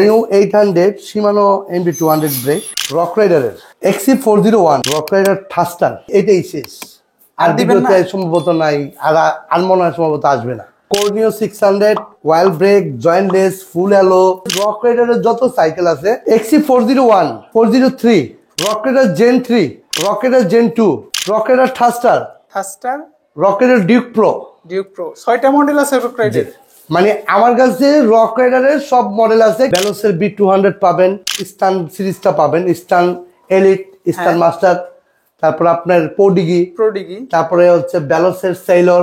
New 800 Shimano MB200 brake Rock রাইডারের XC401 Rock Rider thruster এটাই শেষ। আর দ্বিতীয়তে সম্ভবত নাই, আর মনে হয় সম্ভবত আসবে না। কর্নিও 600 Wild Break jointless full alloy Rock রাইডারের যত সাইকেল আছে XC401 403 Rock Rider Gen 3 Rock Rider Gen 2 Rock Rider thruster Rock Rider Duke pro 6টা মডেল আছে রক রাইডার। মানে আমার কাছে রক রাইডারের সব মডেল আছে। ব্যালোসের B200 পাবেন, স্টান সিরিজটা পাবেন, স্টান এলিট, স্টান মাস্টার, তারপর আপনার প্রোডিগি, তারপরে হচ্ছে ব্যালোসের সেলর,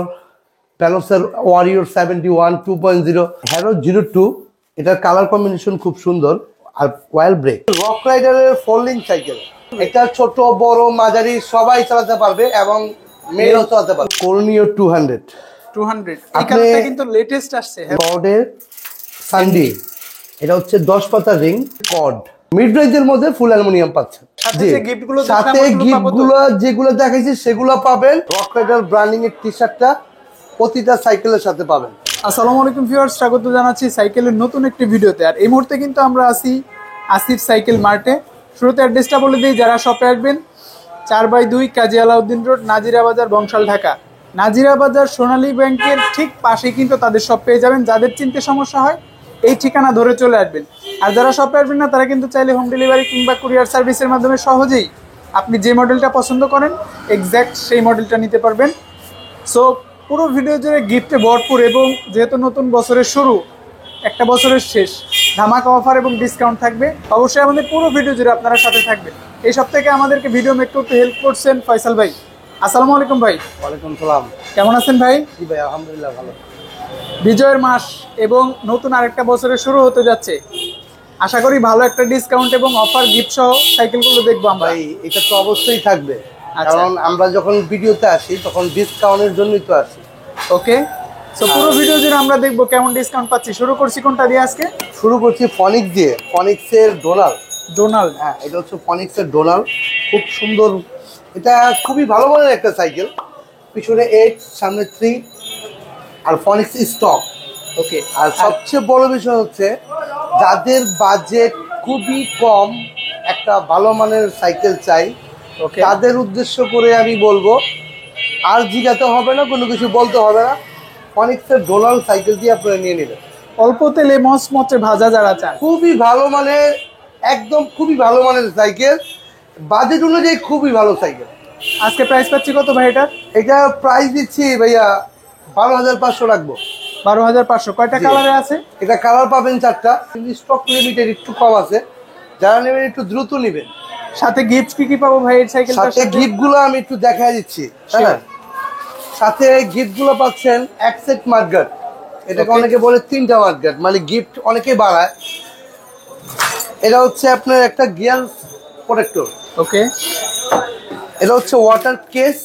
ব্যালোসের ওয়ারিয়র 71 2.0, হ্যারো 02, এটার কালার কম্বিনেশন খুব সুন্দর। আর ওয়াইল্ড ব্রেক রক রাইডারের ফোল্ডিং সাইকেল, এটা ছোট বড় মাঝারি সবাই চালাতে পারবে এবং মেয়েও চালাতে পারবে। কর্নিও 200 এটা কিন্তু লেটেস্ট আসছে কর্ডের সানডি, এটা হচ্ছে 10 পাতা রিং কর্ড মিড রেঞ্জের মধ্যে ফুল অ্যালুমিনিয়াম পাচ্ছেন। সাথে গিফটগুলো যেগুলো দেখাইছি সেগুলো পাবেন। রক রাইডার ব্র্যান্ডিং এর টি-শার্টটা প্রতিটা সাইকেলের সাথে পাবেন। আসসালামু আলাইকুম ভিউয়ার্স, স্বাগত জানাচ্ছি সাইকেলের নতুন একটি ভিডিওতে। আর এই মুহূর্তে কিন্তু আমরা আছি আসিফ সাইকেল মার্টে। শুরুতে অ্যাড্রেসটা বলে দিই, যারা শপে আসবেন 4/2 কাজী আলাউদ্দিন রোড, নাজিরা বাজার, বংশাল, ঢাকা। নাজিরা বাজার সোনালী ব্যাংকের ঠিক পাশে কিন্তু তাদের শপ পেয়ে যাবেন। যাদের চিনতে সমস্যা হয় এই ঠিকানা ধরে চলে আসবেন। আর যারা শপে আসবেন না তারা কিন্তু চাইলে হোম ডেলিভারি কিংবা কুরিয়ার সার্ভিসের মাধ্যমে সহজেই আপনি যে মডেলটা পছন্দ করেন এক্স্যাক্ট সেই মডেলটা নিতে পারবেন। সো পুরো ভিডিও জুড়ে গিফটে ভরপুর, এবং যেহেতু নতুন বছরের শুরু, একটা বছরের শেষ, ধামাকা অফার এবং ডিসকাউন্ট থাকবে। অবশ্যই আমাদের পুরো ভিডিও জুড়ে আপনারা সাথে থাকবেন। এই সপ্তাহে আমাদেরকে ভিডিও মেক করতে হেল্প করছেন ফয়সাল ভাই। আসসালামু আলাইকুম ভাই। ওয়ালাইকুম সালাম। কেমন আছেন ভাই? জি ভাই, আলহামদুলিল্লাহ ভালো। বিজয়ের মাস এবং নতুন আরেকটা বছরের শুরু হতে যাচ্ছে, আশা করি ভালো একটা ডিসকাউন্ট এবং অফার গিফট সহ সাইকেলগুলো দেখবো আমরা। এটা তো অবশ্যই থাকবে, কারণ আমরা যখন ভিডিওতে আসি তখন ডিসকাউন্টের জন্যই তো আসি। ওকে, সো পুরো ভিডিও জুড়ে আমরা দেখবো কেমন ডিসকাউন্ট পাচ্ছি। শুরু করছি কোনটা দিয়ে আজকে? শুরু করছি ফনিক্স দিয়ে, ফনিক্সের ডোনাল। হ্যাঁ, এটা হচ্ছে ফনিক্সের ডোনাল, খুব সুন্দর। এটা খুবই ভালো মানের একটা সাইকেল। পিছনে 8, সামনে 3, আর ফনিক্স স্টক। ওকে, আর সবচেয়ে বড় বিষয় হচ্ছে যাদের বাজেট খুবই কম, একটা ভালো মানের সাইকেল চাই, তাদের উদ্দেশ্য করে আমি বলবো আর জিজ্ঞাতে হবে না, কোনো কিছু বলতে হবে না, ফনিক্সের ডোনাল সাইকেল দিয়ে আপনারা নিয়ে নেবেন। অল্প তেলে মচমচে ভাজা যারা চান, খুবই ভালো মানের, একদম খুবই ভালো মানের সাইকেল, বাজেট অনুযায়ী খুবই ভালো সাইকেল। আজকে প্রাইস পাচ্ছি কত ভাই এটা? এটা প্রাইস দিচ্ছি ভাইয়া 12,500 রাখবো। 12,500। কয়টা কালারে আছে? এটা কালার পাবেন 4টা, কিন্তু স্টক লিমিটেড একটু কম আছে। যারা নেবেন একটু দ্রুত নেবেন। সাথে গিফট কি কি পাবো ভাই এই সাইকেলটার সাথে? গিফট গুলো আমি একটু দেখাই দিচ্ছি। হ্যাঁ, সাথে গিফট গুলো পাচ্ছেন এক সেট মার্গার। এটাকে অনেকে বলে 3টা মার্গার, মানে গিফট অনেকেই বাড়ায়। এটা হচ্ছে আপনার একটা গিয়ার প্রোটেক্টর। ওকে, এটা হচ্ছে ওয়াটার কেস,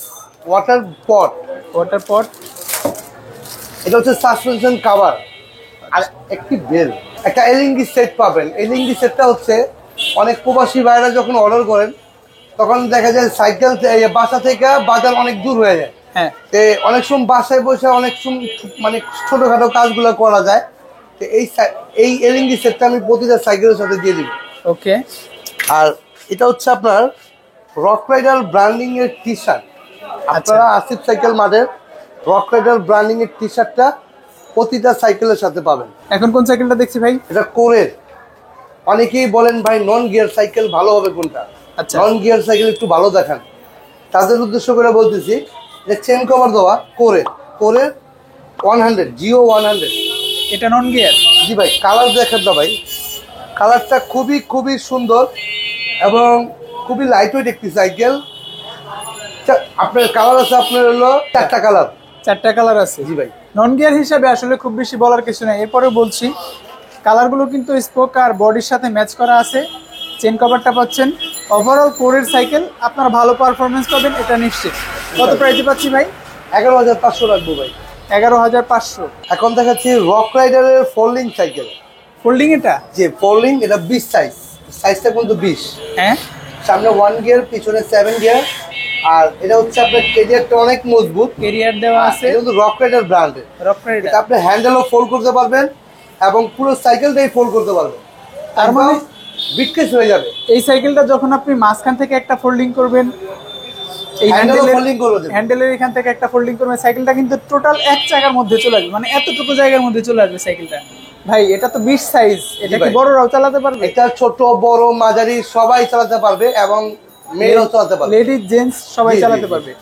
ওয়াটার পট। এটা হচ্ছে সাসপেনশন কভার, আর একটি বেল। একটা এলইডি সেট পাবেন। এলইডি সেটটা হচ্ছে অনেক প্রবাসী ভাইরা যখন অর্ডার করেন তখন দেখা যায় সাইকেল বাসা থেকে বাজার অনেক দূর হয়ে যায়। হ্যাঁ, অনেক সময় বাসায় বসে অনেক সময় মানে ছোটখাটো কাজগুলো করা যায়। তো এই এলইডি সেটটা আমি প্রতিটা সাইকেলের সাথে দিয়ে দিব। ওকে, আর এটা হচ্ছে আপনার রক রাইডার ব্র্যান্ডিং এর টি-শার্ট। আপনারা আসিফ সাইকেল মার্টের রক রাইডার ব্র্যান্ডিং এর টি-শার্টটা প্রতিটা সাইকেলের সাথে পাবেন। এখন কোন সাইকেলটা দেখছি ভাই? এটা কোরের। অনেকেই বলেন ভাই নন গিয়ার সাইকেল ভালো হবে কোনটা? আচ্ছা, নন গিয়ার সাইকেল একটু ভালো দেখান। তাদের উদ্দেশ্য করে বলতেছি যে চেন কভার দেওয়া কোরের 100 জিও 100। এটা নন গিয়ার? জি ভাই, কালার দেখেন না ভাই, কালারটা খুবই খুবই সুন্দর এবং খুবই লাইট ওয়েট একটি সাইকেল। আপনার কালার আছে, আপনার হলো 4টা কালার। 4টা কালার আছে? জি ভাই। নন গিয়ার হিসাবে আসলে খুব বেশি বলার কিছু নেই। এরপরে বলছি কালারগুলো কিন্তু স্পোক আর বডির সাথে ম্যাচ করা আছে। চেন কভারটা পাচ্ছেন। ওভারঅল কোরের সাইকেল, আপনারা ভালো পারফরমেন্স পাবেন এটা নিশ্চিত। কত প্রাইসে পাচ্ছি ভাই? 11,500 রাখবো ভাই। 11,500। এখন দেখাচ্ছি রক রাইডারের ফোল্ডিং সাইকেল। ফোল্ডিং? এটা যে ফোল্ডিং, এটা 20 সাইজটা কিন্তু 20। হ্যাঁ, সামনে 1 গিয়ার, পিছনে 7 গিয়ার। আর এটা হচ্ছে আপনার কেরিয়ারটা অনেক মজবুত, কেরিয়ার দেওয়া আছে। এটা কিন্তু রক রাইডার ব্র্যান্ডের। রক রাইডার আপনি হ্যান্ডেলও ফোল্ড করতে পারবেন এবং পুরো সাইকেলটাই ফোল্ড করতে পারবেন। তার মানে বিটকেস হয়ে যাবে। এই সাইকেলটা যখন আপনি মাঝখান থেকে একটা ফোল্ডিং করবেন, এই হ্যান্ডেলের এখান থেকে একটা ফোল্ডিং করবেন, সাইকেলটা কিন্তু টোটাল এক চাকার মধ্যে চলে আসবে, মানে এতটুকু জায়গার মধ্যে চলে আসবে সাইকেলটা। ভাই এটা তো বিশ সাইজ, এটা কি বড়রাও চালাতে পারবে? এটা ছোট বড় মাঝারি সবাই চালাতে পারবে এবং মেয়েরাও চালাতে পারবে, লেডিজ জেন্টস সবাই চালাতে পারবে।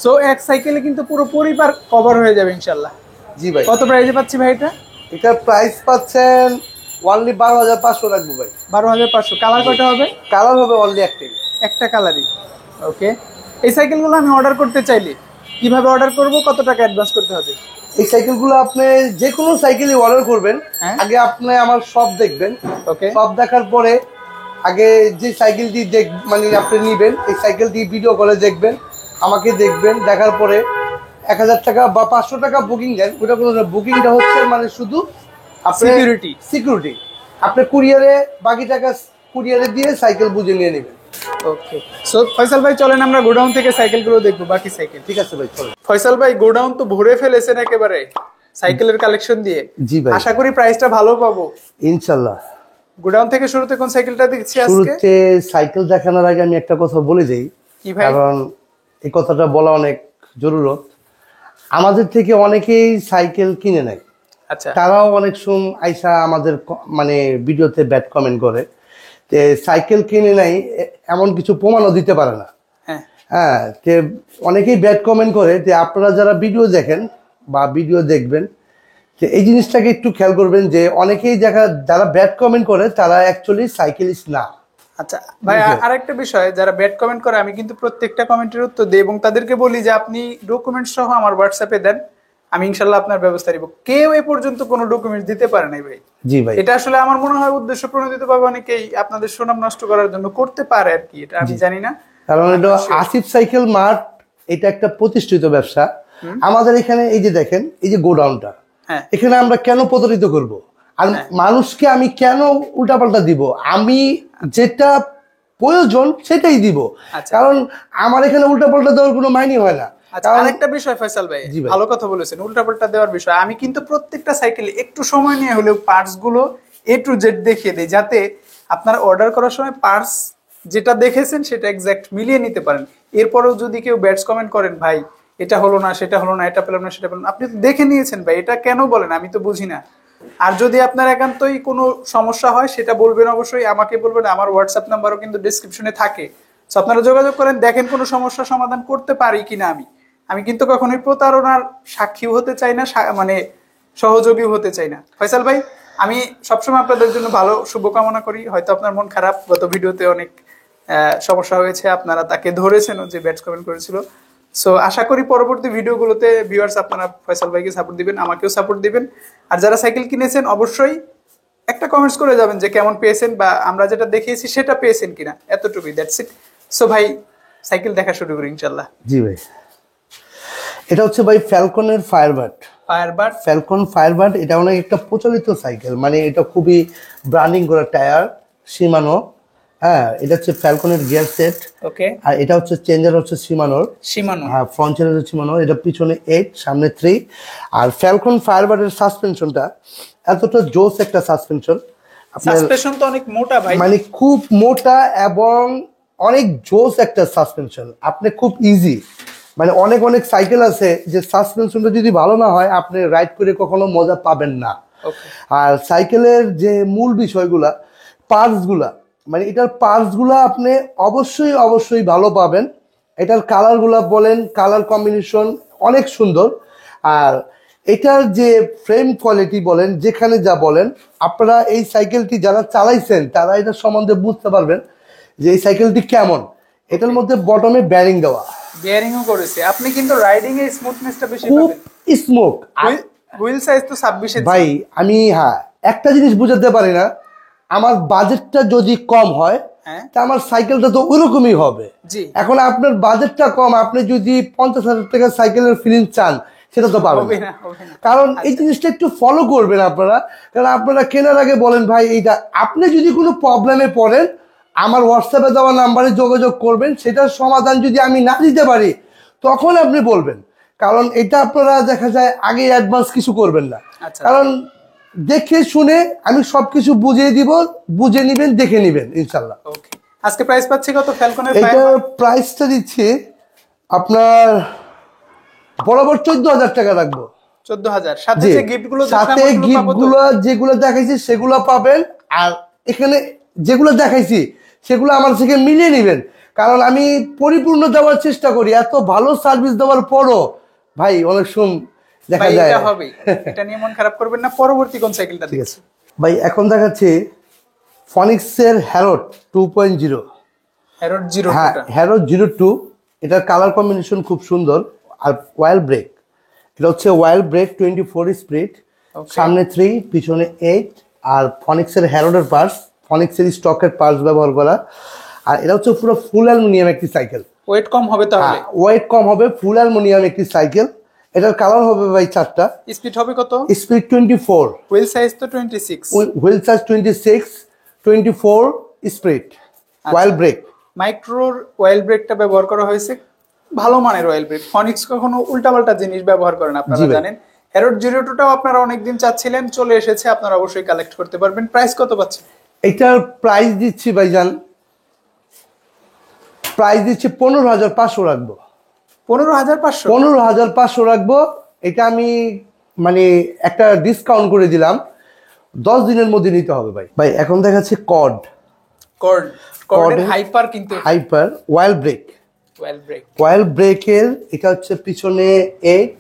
সো এক সাইকেলে কিন্তু পুরো পরিবার কভার হয়ে যাবে ইনশাআল্লাহ। জি ভাই। কত প্রাইসে পাচ্ছি ভাই এটা? এটার প্রাইস পাচ্ছেন অনলি 12,500 রাখবো ভাই। 12,500। কালার কয়টা হবে? কালার হবে অনলি একটা কালারই। ওকে, এই সাইকেলগুলো আমি অর্ডার করতে চাইলে কিভাবে অর্ডার করব, কত টাকা অ্যাডভান্স করতে হবে? এই সাইকেলগুলো আপনি যে কোনো সাইকেলই অর্ডার করবেন, আগে আপনি আমার শপ দেখবেন। ওকে, শপ দেখার পরে আগে যে সাইকেলটি মানে আপনি নেবেন, এই সাইকেলটি ভিডিও কলে দেখবেন, আমাকে দেখবেন, দেখার পরে 1000 টাকা বা 500 টাকা বুকিং দেন। ওটা কোনো বুকিংটা হচ্ছে মানে শুধু সিকিউরিটি। আপনি কুরিয়ারে বাকি টাকা কুরিয়ারে দিয়ে সাইকেল বুঝে নিয়ে নেবেন। ওকে, সো ফয়সাল ভাই চলেন আমরা গোডাউন থেকে সাইকেলগুলো দেখবো, বাকি সাইকেল। ঠিক আছে ভাই, চলেন। ফয়সাল ভাই গোডাউন তো ভরে ফেলেছেন একেবারে সাইকেলের কালেকশন দিয়ে। জি ভাই, আশা করি প্রাইসটা ভালো পাবো ইনশাআল্লাহ। গোডাউন থেকে শুরুতে কোন সাইকেলটা দেখছি আজকে? শুরুতে সাইকেল দেখানোর আগে আমি একটা কথা বলে দেই, কি ভাই? কারণ এই কথাটা বলা অনেক জরুরত। আমাদের থেকে অনেকেই সাইকেল কিনে নেয়, আচ্ছা, তারাও অনেক সময় আইসা আমাদের মানে ভিডিওতে ব্যাড কমেন্ট করে, যে সাইকেল কিনে নেয় এমন কিছু প্রমাণও দিতে পারে না। হ্যাঁ, যে অনেকেই ব্যাড কমেন্ট করে। যে আপনারা যারা ভিডিও দেখেন বা ভিডিও দেখবেন, যে এই জিনিসটাকে একটু খেয়াল করবেন, যে অনেকেই যারা ব্যাড কমেন্ট করে তারা অ্যাকচুয়ালি সাইকেলিস্ট না। আচ্ছা ভাই, আরেকটা বিষয়, যারা ব্যাড কমেন্ট করে আমি কিন্তু প্রত্যেকটা কমেন্টের উত্তর দিই এবং তাদেরকে বলি যে আপনি ডকুমেন্টস সহ আমার হোয়াটসঅ্যাপে দেন, আমি ইনশাআল্লাহ আপনার ব্যবস্থা নিব। কেউ এ পর্যন্ত কোনো ডকুমেন্টস দিতে পারে নাই ভাই। জি ভাই, এটা আসলে আমার মনে হয় উদ্দেশ্য প্রণোদিতভাবে অনেকেই আপনাদের সুনাম নষ্ট করার জন্য করতে পারে আর কি, এটা আমি জানি না। কারণ এটা আসিফ সাইকেল মার্ট, এটা একটা প্রতিষ্ঠিত ব্যবসা। আমাদের এখানে এই যে দেখেন, এই যে গোডাউনটা, এখানে আমরা কেন প্রতারিত করব আর মানুষকে আমি কেন উল্টাপাল্টা দিব? আমি যেটা প্রয়োজন সেটাই দিব, কারণ আমার এখানে উল্টাপাল্টা দেওয়ার কোনো মাইনে হয় না। আরেকটা বিষয় ফয়সাল ভাই, ভালো কথা বলেছেন, উল্টাপাল্টা দেওয়ার বিষয়। আমি কিন্তু প্রত্যেকটা সাইকেলে একটু সময় নিয়ে হলেও পার্টস গুলো A to Z দেখিয়ে দিই, যাতে আপনারা অর্ডার করার সময় পার্টস যেটা দেখেছেন সেটা এক্সাক্ট মিলিয়ে নিতে পারেন। এরপরেও যদি কেউ ব্যাড কমেন্ট করেন, ভাই এটা হলো না, সেটা হলো না, এটা পেলাম না, সেটা পেলাম না, আপনি তো দেখে নিয়েছেন ভাই, এটা কেন বলেন? আমি তো বুঝি না। আর যদি আপনার একান্তই কোনো সমস্যা হয় সেটা বলবেন, অবশ্যই আমাকে বলবেন। আমার হোয়াটসঅ্যাপ নাম্বারও কিন্তু ডেসক্রিপশনে থাকে, সো আপনারা যোগাযোগ করেন, দেখেন কোনো সমস্যা সমাধান করতে পারি কিনা। আমি কিন্তু কখনোই প্রতারণার সাক্ষী হতে চাই না, মানে সহযোগী হতে চাই না। ফয়সাল ভাই, আমি সবসময় আপনাদের জন্য ভালো শুভকামনা করি। হয়তো আপনার মন খারাপ, গত ভিডিওতে অনেক সমস্যা হয়েছে, আপনারা তাকে ধরেছেন যে ব্যাড কমেন্ট করেছিল। সো আশা করি পরবর্তী ভিডিওগুলোতে ভিউয়ার্স আপনারা ফয়সাল ভাইকে সাপোর্ট দিবেন, আমাকেও সাপোর্ট দিবেন। আর যারা সাইকেল কিনেছেন অবশ্যই একটা কমেন্টস করে যাবেন যে কেমন পেয়েছেন বা আমরা যেটা দেখিয়েছি সেটা পেয়েছেন কিনা, এতটুকুই, দ্যাটস ইট। সো ভাই সাইকেল দেখা শুরু করি ইনশাআল্লাহ। জি ভাই, এটা হচ্ছে ভাই ফ্যালকনের ফায়ারবার্ড। ফ্যালকন ফায়ারবার্ড, এটা অনেক একটা প্রচলিত সাইকেল, মানে এটা খুবই ব্র্যান্ডিং করা, টায়ার শিমানো। হ্যাঁ, এটা হচ্ছে ফ্যালকনের গিয়ার সেট। ওকে, আর এটা হচ্ছে চেঞ্জার হচ্ছে শিমানোর। হ্যাঁ, ফ্রন্ট চেঞ্জার শিমানোর, এটা পিছনে 8 সামনে 3। আর ফ্যালকন ফায়ারবার্ডের সাসপেনশনটা এতটা জোস একটা সাসপেনশন। সাসপেনশন তো অনেক মোটা ভাই, মানে খুব মোটা এবং অনেক জোস একটা সাসপেনশন। আপনি খুব ইজি, মানে অনেক সাইকেল আছে যে সাসপেনশনটা যদি ভালো না হয় আপনি রাইড করে কখনো মজা পাবেন না। আর সাইকেলের যে মূল বিষয়গুলা, পার্টসগুলা, মানে এটার পার্টসগুলা আপনি অবশ্যই ভালো পাবেন। এটার কালারগুলা বলেন, কালার কম্বিনেশন অনেক সুন্দর। আর এটার যে ফ্রেম কোয়ালিটি বলেন, যেখানে যা বলেন, আপনারা এই সাইকেলটি যারা চালাইছেন তারা এটা সম্বন্ধে বুঝতে পারবেন যে এই সাইকেলটি কেমন। এটার মধ্যে বটমে ব্যারিং দেওয়া, বিয়ারিংও করেছে। আপনি কিন্তু রাইডিং এর স্মুথনেসটা বেশি খুব পাবেন। স্মুথ। হুইল সাইজ তো 26 ইঞ্চি ভাই। আমি একটা জিনিস বুঝাতে পারি না, আমার বাজেটটা যদি কম হয় তা আমার সাইকেলটা তো ওইরকমই হবে। এখন আপনার বাজেটটা কম, আপনি যদি 50,000 টাকার সাইকেলের ফিলিং চান সেটা তো পাবেন না। কারণ এই জিনিসটা একটু ফলো করবেন আপনারা, কারণ আপনারা কেনার আগে বলেন ভাই এইটা। আপনি যদি কোনো প্রবলেমে পড়েন আমার হোয়াটসঅ্যাপে দেওয়া নাম্বারে যোগাযোগ করবেন, সেটার সমাধান যদি আমি না দিতে পারি তখন আপনি বলবেন। কারণ এটা আপনারা দেখা যায় আগে অ্যাডভান্স কিছু করবেন না, কারণ দেখে শুনে আমি সবকিছু বুঝিয়ে দিব, বুঝে নিবেন, দেখে নিবেন ইনশাল্লাহ। ওকে, আজকে প্রাইস পাচ্ছি কত ফ্যালকনের? এটার প্রাইসটা দিচ্ছি আপনার বরাবর 14,000 টাকা রাখবো। 14,000 সাথে যে গিফটগুলো, সাথে গিফটগুলো যেগুলো দেখাইছি সেগুলো পাবেন, আর এখানে যেগুলো দেখাইছি সেগুলো আমার থেকে মিলিয়ে নেবেন, কারণ আমি পরিপূর্ণ দেওয়ার চেষ্টা করি। এত ভালো সার্ভিস দেওয়ার পরও ভাই অনেক সময় দেখা যায় এটা হবে, এটা নিয়ে মন খারাপ করবেন না। পরবর্তী কোন সাইকেলটা? ঠিক আছে ভাই, এখন দেখাচ্ছি ফনিক্সের হ্যারোড 2.0। হ্যারোড 02, হ্যাঁ, হ্যারোড 02। এটার কালার কম্বিনেশন খুব সুন্দর। আর ওয়াইল ব্রেক, এটা হচ্ছে ওয়াইল ব্রেক 24 স্পিড, সামনে 3 পিছনে 8। আর ফনিক্সের হ্যারোডের পার্টস, ফনিক্সের স্টকের পার্টস ব্যবহার করা। আর এটা হচ্ছে পুরো ফুল অ্যালুমিনিয়াম একটি সাইকেল। ওয়েট কম হবে তাহলে? ওয়েট কম হবে, ফুল অ্যালুমিনিয়াম একটি সাইকেল। এটার কালার হবে ভাই 4টা। স্পিড হবে কত? স্পিড 24। হুইল সাইজ তো 26। হুইল সাইজ 26, 24 স্পিড, ওয়াইল ব্রেক। মাইক্রোর ওয়েল ব্রেকটা ব্যবহার করা হয়েছে, ভালো মানের ওয়েল ব্রেক। ফনিক্স কখনো উল্টাপাল্টা জিনিস ব্যবহার করেন, আপনারা জানেন। হ্যারোড 02টাও আপনারা অনেকদিন চাচ্ছিলেন, চলে এসেছে, আপনারা অবশ্যই কালেক্ট করতে পারবেন। প্রাইস কত পাচ্ছেন? এটার প্রাইস দিচ্ছি ভাইজান, প্রাইস দিচ্ছি 15,500 রাখবো। 15,500? 15,500 রাখবো। এটা আমি মানে একটা ডিসকাউন্ট করে দিলাম, 10 দিনের মধ্যে নিতে হবে ভাই। ভাই এখন দেখাচ্ছে কর্ডের হাইপার, কিন্তু হাইপার ওয়াইল ব্রেক। ওয়াইল ব্রেকের এটা হচ্ছে পিছনে 8,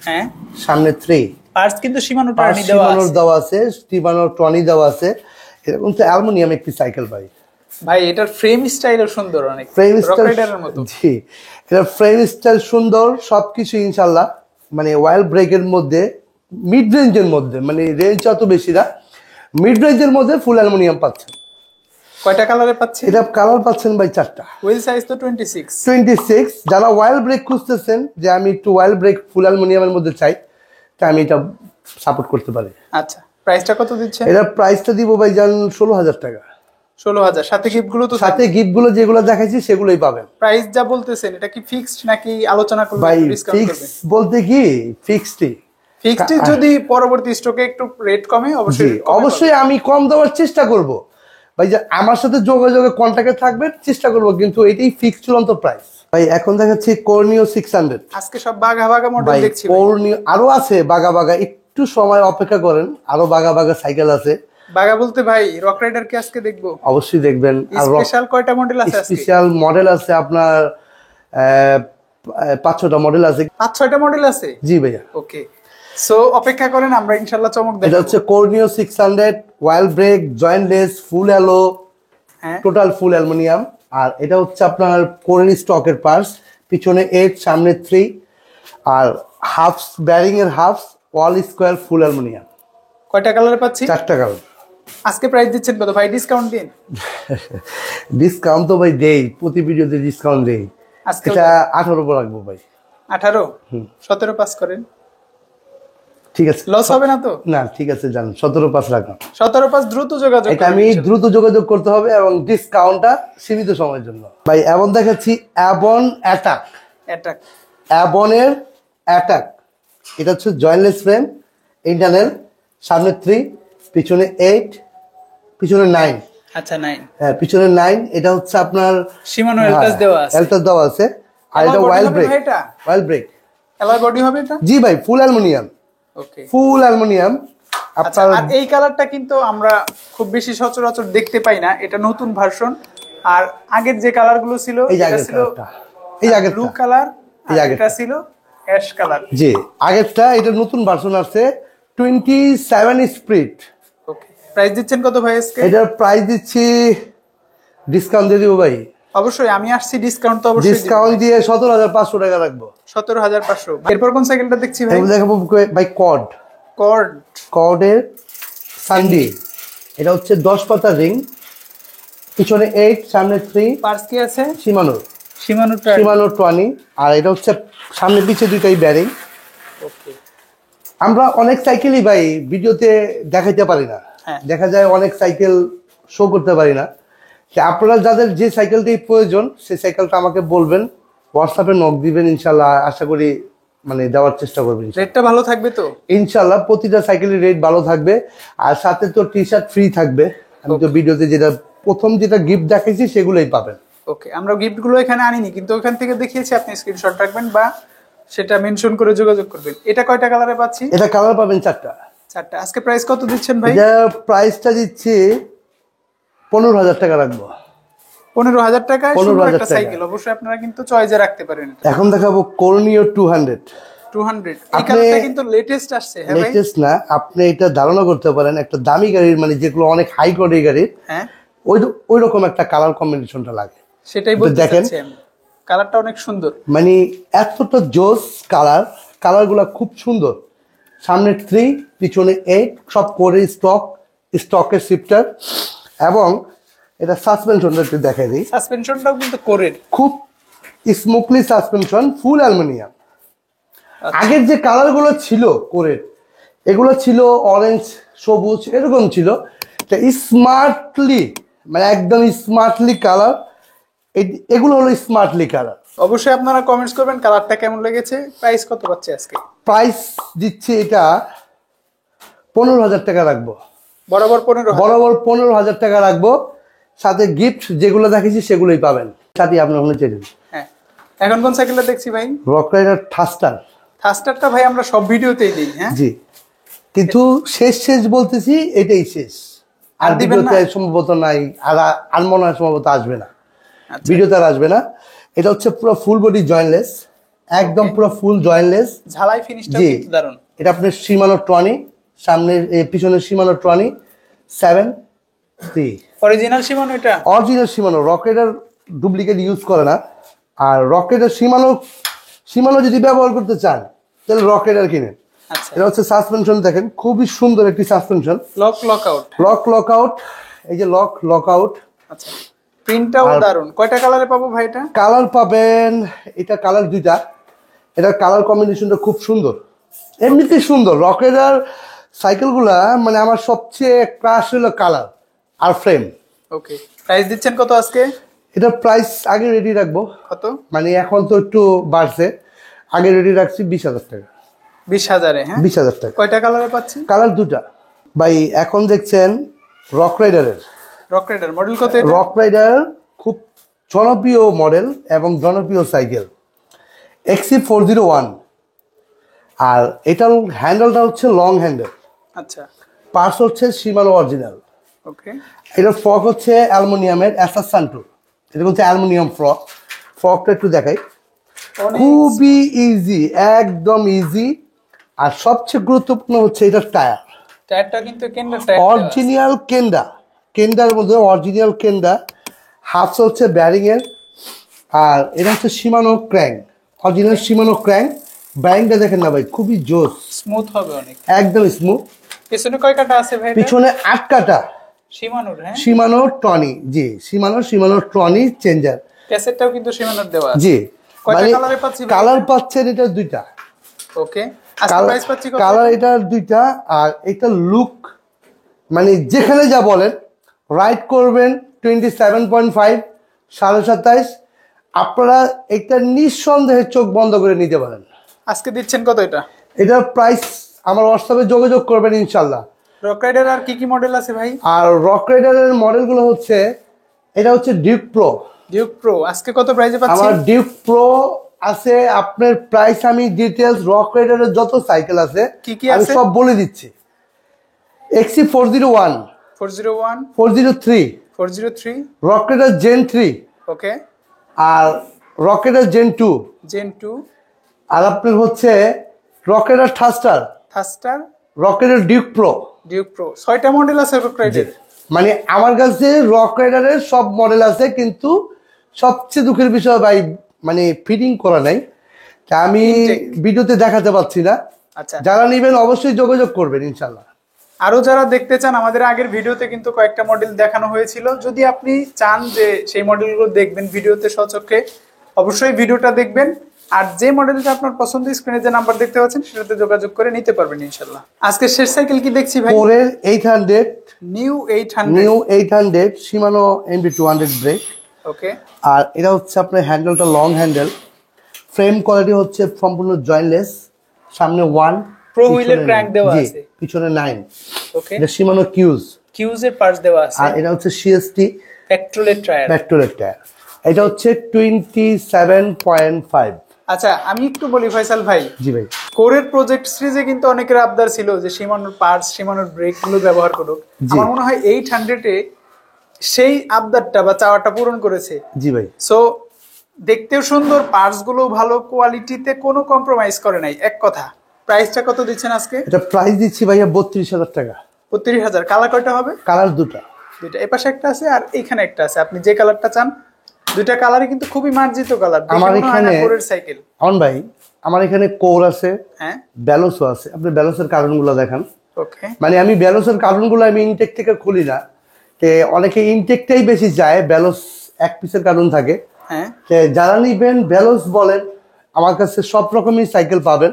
হ্যাঁ, সামনে 3। পার্টস কিন্তু শিমানোর দেওয়া আছে, শিমানোর টনি দেওয়া আছে। এরকম তো অ্যালুমিনিয়াম একটি সাইকেল ভাই। ভাই এটার ফ্রেম স্টাইলও সুন্দর, অনেক ফ্রেম রকরাইডারের মতো। জি, এটার ফ্রেম স্টাইল সুন্দর, সবকিছু ইনশাআল্লাহ। মানে ওয়াইল ব্রেকের মধ্যে, মিড রেঞ্জের মধ্যে, মানে রেঞ্জ অত বেশি না, মিড রেঞ্জের মধ্যে ফুল অ্যালুমিনিয়াম পাচ্ছেন। কয়টা কালারে পাচ্ছেন? এটা কালার পাচ্ছেন ভাই 4টা। হুইল সাইজ তো 26। যারা ওয়াইল ব্রেক খুঁজতেছেন যে আমি একটু ওয়াইল ব্রেক ফুল অ্যালুমিনিয়ামের মধ্যে চাই, তা আমি এটা সাপোর্ট করতে পারি। আচ্ছা, প্রাইসটা কত দিচ্ছেন? এটা প্রাইসটা দিব ভাই জান 16,000 টাকা। 16,000 সাথে গিফটগুলো তো? সাথে গিফটগুলো যেগুলো দেখাইছি সেগুলোই পাবেন। প্রাইস যা বলতেছেন এটা কি ফিক্সড নাকি আলোচনা করলে ভাই ডিসকাউন্ট ফিক্স করবেন? বলতে কি ফিক্সডই। যদি পরবর্তী স্টকে একটু রেট কমে, অবশ্যই আমি কম দেওয়ার চেষ্টা করব ভাই। যে আমার সাথে যোগাযোগে কন্টাক্টে থাকবেন, চেষ্টা করব, কিন্তু এটাই ফিক্স চূড়ান্ত প্রাইস ভাই। এখন দেখাচ্ছি কর্নিও 600। আজকে সব বাঘা মডেল দেখছি। কর্নিও আরো আছে বাঘা, একটু সময় অপেক্ষা করেন, আরো বাঘা সাইকেল আছে। বাঘা বলতে ভাই রক রাইডার কি আজকে দেখবো? অবশ্যই দেখবেন। স্পেশাল কয়টা মডেল আছে আজকে? স্পেশাল মডেল আছে আপনার 5-6টা মডেল আছে। 5-6টা মডেল আছে? জি ভাইয়া। ওকে, সো অপেক্ষা করেন, আমরা ইনশাআল্লাহ চমক দেখাবো। এটা হচ্ছে কর্নিও 600, ওয়াইল break, jointless, full aloe, total full aluminium. আর এটা হচ্ছে আপনার কোরিয়ান স্টকের পার্টস, পিছনে 8, সামনে 3। আর হাফস, ব্যারিং এর হাফস, অল স্কোয়ার ফুল অ্যালুমিনিয়াম। কয়টা কালারে পাচ্ছি? 4টা কালার। আজকে প্রাইস দিচ্ছেন কত ভাই? ডিসকাউন্ট দিন। ডিসকাউন্ট তো ভাই দেই, প্রতি ভিডিওতে ডিসকাউন্ট দেই। আজকে এটা 18 রাখবো ভাই। 18? 17 পাস করেন, ঠিক আছে? লস হবে না তো? না, ঠিক আছে, জান 17 রাখলাম। 17 পাস দ্রুত যোগাযোগ। এটা আমি দ্রুত যোগাযোগ করতে হবে, এবং ডিসকাউন্টটা সীমিত সময়ের জন্য ভাই। এমন দেখাচ্ছি অ্যাবন অ্যাটাক। অ্যাবনের অ্যাটাক, এটা হচ্ছে জয়েন্টলেস ফ্রেম, ইন্টারনাল, সামনে 3, পিছনে 8, পিছনে 9। আচ্ছা, 9। হ্যাঁ, পিছনে 9। এটা হচ্ছে আপনার শিমানো এলটাস দেওয়া আছে। আর এটা ওয়াইল ব্রেক। অ্যালয় বডি হবে এটা? জি ভাই, ফুল অ্যালুমিনিয়াম। ওকে, ফুল অ্যালুমিনিয়াম। আপনার আর এই কালারটা কিন্তু আমরা খুব বেশি সচরাচর দেখতে পাই না, এটা নতুন ভার্সন। আর আগের যে কালারগুলো ছিল, এটা ছিল ব্লু কালার, এটা ছিল অ্যাশ কালার। জি, আগেরটা, এটা নতুন ভার্সন আছে 27 স্পিড। ওকে, প্রাইস দিচ্ছেন কত ভাই আজকে? এটার প্রাইস দিচ্ছি, ডিসকাউন্ট দিয়ে দিব ভাই। অবশ্যই, আমি আসছি, ডিসকাউন্ট তো অবশ্যই। ডিসকাউন্ট দিয়ে 17,500 টাকা রাখবো। 17,500। এরপর কোন সাইকেলটা দেখছি ভাই? দেখাবো ভাই কর্ডের সান্ডি। এটা হচ্ছে 10 পাতা রিং, পিছনে 8, সামনে 3। পার্টস কি আছে? শিমানো 20। আর এটা হচ্ছে সামনে পিছে দুইটাই ব্যারিং। ওকে, আমরা অনেক সাইকেলই ভাই ভিডিওতে দেখাইতে পারি না, দেখা যায় অনেক সাইকেল শো করতে পারি না। আপনারা যাদের যে সাইকেলটি প্রয়োজন, সেই সাইকেলটা আমাকে বলবেন, হোয়াটসঅ্যাপে নক দিবেন, ইনশাল্লাহ আশা করি মানে দেওয়ার চেষ্টা করবেন। রেটটা ভালো থাকবে তো ইনশাল্লাহ, প্রতিটা সাইকেলের রেট ভালো থাকবে। আর সাথে তো টি শার্ট ফ্রি থাকবে। আমি তো ভিডিওতে যেটা প্রথম যেটা গিফট দেখাইছি সেগুলোই পাবেন। ওকে, আমরা গিফটগুলো এখানে আনিনি, কিন্তু ওখান থেকে দেখিয়েছি, আপনি স্ক্রিনশট রাখবেন বা সেটা মেনশন করে যোগাযোগ করবেন। এটা কয়টা কালারে পাচ্ছি? এটা কালার পাবেন 4টা। আজকে প্রাইস কত দিচ্ছেন ভাই? এটা প্রাইসটা দিচ্ছি 15,000 টাকা রাখবো। 15,000 টাকায় 15,000 একটা টাকা। সাইকেল অবশ্যই আপনারা কিন্তু চয়েসে রাখতে পারেন। এখন দেখাবো কর্নিও 200। 200 এই কালারটা কিন্তু লেটেস্ট আসছে। হ্যাঁ ভাই, লেটেস্ট না, আপনি এটা ধারণা করতে পারেন একটা দামি গাড়ির, মানে যেগুলো অনেক হাই কোয়ালিটি গাড়ির, হ্যাঁ ওই রকম একটা কালার কম্বিনেশনটা লাগে। সেটাই বলতে চাচ্ছি আমি, কালারটা অনেক সুন্দর, মানে এতটা জোস কালারগুলো খুব সুন্দর। সামনে 3, পিছনে 8, সব করে স্টকের শিফটার। এবং এটা সাসপেনশনটা একটু দেখাই দিই। সাসপেনশনটাও কিন্তু কোরের, খুব স্মুথলি সাসপেনশন, ফুল অ্যালুমিনিয়াম। আগের যে কালারগুলো ছিল কোরের, এগুলো ছিল অরেঞ্জ, সবুজ, এরকম ছিল। স্মার্টলি, মানে একদম স্মার্টলি কালার, এগুলো হলো স্মার্টলি কালার। অবশ্যই আপনারা কমেন্টস করবেন কালারটা কেমন লেগেছে। প্রাইস কত পাচ্ছে আজকে? প্রাইস দিচ্ছি এটা 15,000 টাকা রাখবো। বরাবর 15,000 টাকা রাখবো। সাথে গিফট যেগুলো দেখেছি সেগুলোই পাবেন। সাথে আপনার হলে চেয়ে দিন। হ্যাঁ, এখন কোন সাইকেলটা দেখছি ভাই? রক রাইডার থাস্টারটা ভাই আমরা সব ভিডিওতেই দিই। হ্যাঁ জি, কিন্তু শেষ বলতেছি, এটাই শেষ। আর ভিডিওতে সম্ভবত নাই, আর মনে হয় সম্ভবত আসবে না, ভিডিওতে আর আসবে না। এটা হচ্ছে পুরো ফুল বডি জয়েন্টলেস, একদম পুরো ফুল জয়েন্টলেস, ঝালাই ফিনিশটা কিন্তু দারুণ। এটা আপনার সীমানো ট্রনি, সামনের পিছনের সীমানো ট্রনি 7-3 অরিজিনাল সীমানো। এটা অরিজিনাল সীমানো, রকেটের ডুপ্লিকেট ইউজ করে না। আর রকেটের সীমানো যদি ব্যবহার করতে চান তাহলে রকেটার কিনেন। আচ্ছা, এটা হচ্ছে সাসপেনশন, দেখেন খুবই সুন্দর একটি সাসপেনশন। লক আউট, এই যে লক আউট। আচ্ছা, প্রিন্টটাও দারুণ। কয়টা কালারে পাবো ভাই এটা? কালার পাবেন, এটা কালার 2টা। এটার কালার কম্বিনেশনটা খুব সুন্দর, এমনিতেই সুন্দর। রকেটার সাইকেলগুলা মানে আমার সবচেয়ে ক্রাশ হলো কালার আর ফ্রেম। ওকে, প্রাইস দিচ্ছেন কত আজকে? এটার প্রাইস আগে রেডি রাখবো। কত? মানে এখন তো একটু বাড়ছে, আগে রেডি রাখছি 20,000 টাকা। 20,000? হ্যাঁ, 20,000 টাকা। কয়টা কালারে পাচ্ছি? কালার 2টা ভাই। এখন দেখছেন রক রাইডার মডেল কত? রক রাইডার খুব জনপ্রিয় মডেল এবং জনপ্রিয় সাইকেল, XC401। আর এটার হ্যান্ডেলটা হচ্ছে লং হ্যান্ডেল। আচ্ছা, পার্টস হচ্ছে শিমানো অরিজিনাল। ওকে, এটার ফ্রক হচ্ছে অ্যালুমিনিয়ামের SR-Santur। এটা হচ্ছে অ্যালুমিনিয়াম ফ্রকটা একটু দেখাই। খুবই ইজি, একদম ইজি। আর সবচেয়ে গুরুত্বপূর্ণ হচ্ছে এটার টায়ারটা কিন্তু কেন্ডার টায়ার, অরিজিনাল কেন্ডার মধ্যে অরিজিনাল কেন্ডা। হাফস হচ্ছে ব্যারিং এর। আর এটা হচ্ছে Shimano crank, original Shimano crank. ব্যারিংটা দেখেন না ভাই, খুবই জোস, স্মুথ হবে অনেক, একদম স্মুথ। পিছনে কয় কাটা আছে ভাই? পিছনে 8 কাটা। শিমানোর? হ্যাঁ, শিমানো টনি, জি শিমানো টনি চেঞ্জার। ক্যাসেটটাও কিন্তু শিমানোর দেওয়া আছে। জি, কয়টা কালারে পাচ্ছি? কালার পাচ্ছেন এটা 2টা। ওকে, আজকে প্রাইস পাচ্ছি কত? কালার এটা 2টা। আর এটা লুক, মানে যেখানে যা বলেন রাইড করবেন 27.5, 27.5। আপনারা এটা নিঃসন্দেহে চোখ বন্ধ করে নিতে পারেন। আজকে দিচ্ছেন কত এটা? এটার প্রাইস আমার হোয়াটসঅ্যাপে যোগাযোগ করবেন ইনশাল্লাহ। রক রাইডার আর কি মডেল আছে ভাই? আর রক রাইডারের মডেলগুলো হচ্ছে, এটা হচ্ছে ডিউক প্রো। আজকে কত প্রাইসে পাচ্ছি? আমার ডিউক প্রো আছে আপনার প্রাইস, আমি ডিটেলস রক রাইডারের যত সাইকেল আছে আমি সব বলে দিচ্ছি। XC401, 403, Rock Rider Gen 3, okay, আর রক রাইডার জেন 2, আর আপনার হচ্ছে Rock Rider thruster, Rock Rider Duke pro. 6টা মডেল আছে রক রাইডার। মানে আমার কাছে রক রাইডারের সব মডেল আছে, কিন্তু সবচেয়ে দুঃখের বিষয় ভাই, মানে ফিটিং করা নাই, তা আমি ভিডিওতে দেখাতে পাচ্ছি না। আচ্ছা, যারা নেবেন অবশ্যই যোগাযোগ করবেন ইনশাল্লাহ। আরো যারা দেখতে চান, আমাদের আগের ভিডিওতে কিন্তু কয়েকটা মডেল দেখানো হয়েছিল। যদি আপনি চান যে সেই মডেলগুলো দেখবেন ভিডিওতে সচক্ষে, অবশ্যই ভিডিওটা দেখবেন। আর যে মডেলটা আপনার পছন্দ, স্ক্রিনে যে নাম্বার দেখতে পাচ্ছেন সেটাতে যোগাযোগ করে নিতে পারবেন ইনশাআল্লাহ। আজকে শেষ সাইকেল কি দেখছি ভাই? পরের 800, নিউ 800 শিমানো MB200 ব্রেক। ওকে, আর এটা হচ্ছে আপনার হ্যান্ডেলটা লং হ্যান্ডেল, ফ্রেম কোয়ালিটি হচ্ছে সম্পূর্ণ জয়েন্টলেস, সামনে 1 প্রো হুইলের ক্র্যাঙ্ক দেওয়া আছে, পিছনে 9। ওকে, এটা শিমানো কিউজের পার্টস দেওয়া আছে, আর এটা হচ্ছে সিএসটি পেট্রোলের টায়ার। এটা হচ্ছে 27.5। আচ্ছা আমি একটু বলি ফয়সাল ভাই, জি ভাই। কোরের প্রজেক্ট সিরিজে কিন্তু অনেকের আবদার ছিল যে শিমানোর পার্টস, শিমানোর ব্রেক গুলো ব্যবহার করুক। আমার মনে হয় 800 সেই আবদারটা বা চাওয়াটা পূরণ করেছে। জি ভাই। সো দেখতেও সুন্দর, পার্টস গুলো ভালো, কোয়ালিটিতে কোনো কম্প্রোমাইজ করে নাই। এক কথা, প্রাইসটা কত দিচ্ছেন আজকে? এটা প্রাইস দিচ্ছি ভাইয়া 32,000 টাকা। 32,000। কালার কয়টা হবে? কালার দুটা, এই পাশে একটা আছে আর এইখানে একটা আছে, আপনি যে কালারটা চান। দুইটা কালারই কিন্তু খুবই মার্জিত কালার। আমার এখানে কোরের সাইকেল অন ভাই, আমার এখানে কোর আছে, হ্যাঁ, ব্যালোসও আছে। আপনি ব্যালোসের কার্টুনগুলো দেখান। ওকে, মানে আমি ব্যালোসের কার্টুনগুলো আমি ইনটেক থেকে খুলি না, তে অনেকে ইনটেকটাই বেশি যায়, ব্যালোস এক পিসের কার্টুন থাকে। হ্যাঁ, যারা নিবেন ব্যালোস বলেন, আমার কাছে সব রকমই সাইকেল পাবেন।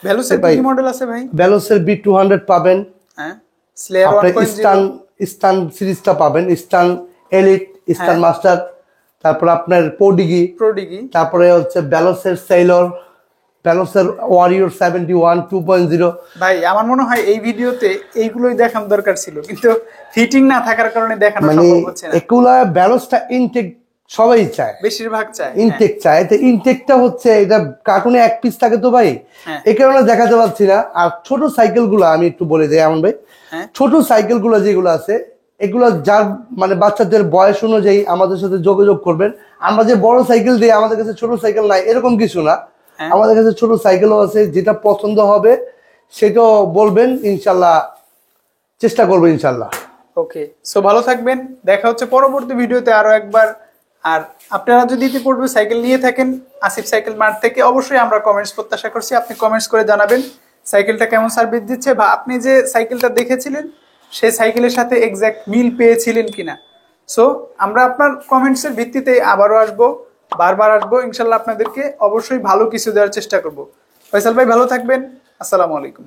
ব্যালোসের কি মডেল আছে ভাই? ব্যালোসের B200 পাবেন, হ্যাঁ, স্লেয়ার 1.0, ইস্টার্ন সিরিজটা পাবেন, ইস্টার্ন এলিট, ইস্টার্ন মাস্টার, তারপর আপনার প্রোডিগি, তারপরে হচ্ছে ব্যালোসের সেলর, ব্যালোসের ওয়ারিয়র 71 2.0। ভাই আমার মনে হয় এই ভিডিওতে এইগুলোই দেখানো দরকার ছিল, কিন্তু ফিটিং না থাকার কারণে দেখানো সম্ভব হচ্ছে না। এগুলা ব্যালোসটা ইনটেক সবাই চায়, বেশিরভাগ চায় ইনটেক চায়। তো ইনটেকটা হচ্ছে এটা কার্টুনে এক পিস থাকে তো ভাই, এই কারণে দেখাতে পারছি না। আর ছোট সাইকেলগুলো আমি একটু বলে দিই এমন ভাই, ছোট সাইকেলগুলো যেগুলো আছে এগুলো যার মানে বাচ্চাদের বয়স অনুযায়ী আমাদের সাথে যোগাযোগ করবেন। আমরা যে বড় সাইকেল দিই, আমাদের কাছে ছোট সাইকেল নাই এরকম কিছু না, আমাদের কাছে ছোট সাইকেলও আছে। যেটা পছন্দ হবে সেটাও বলবেন, ইনশাল্লাহ চেষ্টা করবো ইনশাল্লাহ। ওকে, সো ভালো থাকবেন, দেখা হচ্ছে পরবর্তী ভিডিওতে আরো একবার। আর আপনারা যদি ইতিপূর্বে সাইকেল নিয়ে থাকেন আসিফ সাইকেল মার্ট থেকে, অবশ্যই আমরা কমেন্টস প্রত্যাশা করছি। আপনি কমেন্টস করে জানাবেন সাইকেলটা কেমন সার্ভিস দিচ্ছে, বা আপনি যে সাইকেলটা দেখেছিলেন সেই সাইকেলের সাথে এক্সাক্ট মিল পেয়েছিলেন কিনা। সো আমরা আপনার কমেন্টসের ভিত্তিতে আবারও আসবো, বারবার আসবো ইনশাল্লাহ। আপনাদেরকে অবশ্যই ভালো কিছু দেওয়ার চেষ্টা করব। ফয়সাল ভাই ভালো থাকবেন, আসসালামু আলাইকুম।